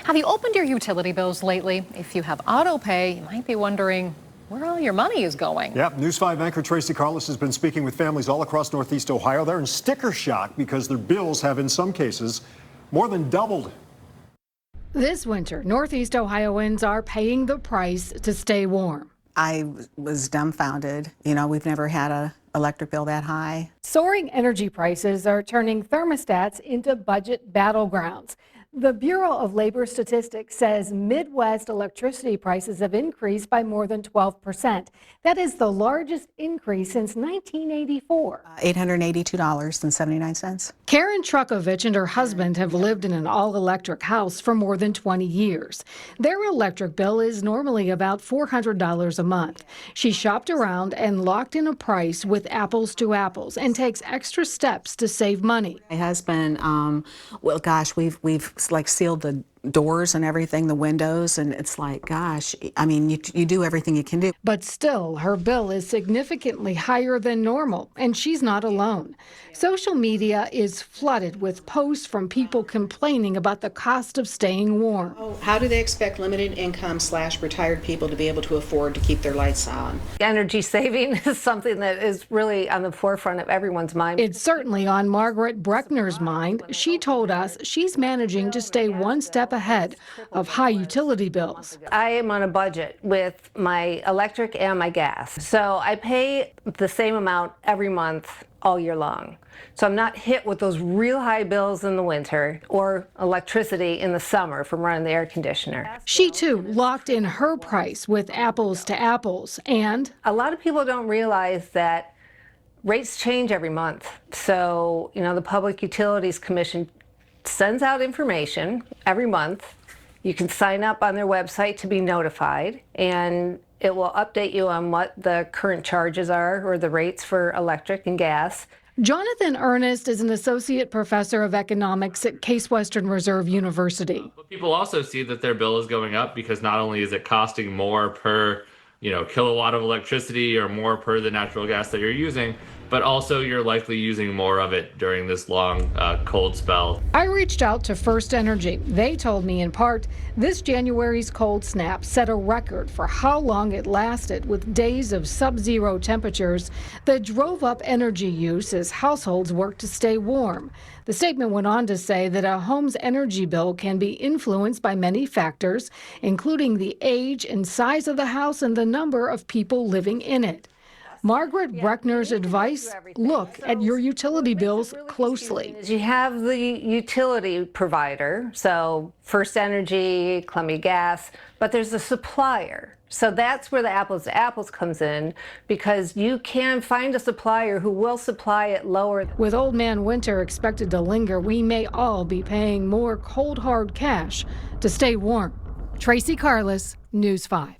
Have you opened your utility bills lately? If you have auto pay, you might be wondering where all your money is going. Yep, News 5 anchor Tracy Carlos has been speaking with families all across Northeast Ohio. They're in sticker shock because their bills have, in some cases, more than doubled. This winter, Northeast Ohioans are paying the price to stay warm. I was dumbfounded. We've never had an electric bill that high. Soaring energy prices are turning thermostats into budget battlegrounds. The Bureau of Labor Statistics says Midwest electricity prices have increased by more than 12%. That is the largest increase since 1984. $882.79. Karen Truckovich and her husband have lived in an all-electric house for more than 20 years. Their electric bill is normally about $400 a month. She shopped around and locked in a price with apples to apples and takes extra steps to save money. My husband, we've like sealed the doors and everything, the windows, and it's like, gosh, I mean, you do everything you can do. But still, her bill is significantly higher than normal, and she's not alone. Social media is flooded with posts from people complaining about the cost of staying warm. How do they expect limited income / retired people to be able to afford to keep their lights on? Energy saving is something that is really on the forefront of everyone's mind. It's certainly on Margaret Breckner's mind. She told us she's managing to stay one step ahead of high utility bills. I am on a budget with my electric and my gas. So I pay the same amount every month all year long. So I'm not hit with those real high bills in the winter or electricity in the summer from running the air conditioner. She too locked in her price with apples to apples, and a lot of people don't realize that rates change every month. So, the Public Utilities Commission sends out information every month. You can sign up on their website to be notified, and it will update you on what the current charges are or the rates for electric and gas. Jonathan Ernest is an associate professor of economics at Case Western Reserve University. But people also see that their bill is going up because not only is it costing more per kilowatt of electricity or more per the natural gas that you're using, but also you're likely using more of it during this long cold spell. I reached out to First Energy. They told me in part this January's cold snap set a record for how long it lasted, with days of sub-zero temperatures that drove up energy use as households worked to stay warm. The statement went on to say that a home's energy bill can be influenced by many factors, including the age and size of the house and the number of people living in it. Margaret Breckner's advice: look at your utility bills closely. You have the utility provider, so First Energy, Columbia Gas, but there's a supplier. So that's where the apples to apples comes in, because you can find a supplier who will supply it lower. With Old Man Winter expected to linger, we may all be paying more cold hard cash to stay warm. Tracy Carlos, News 5.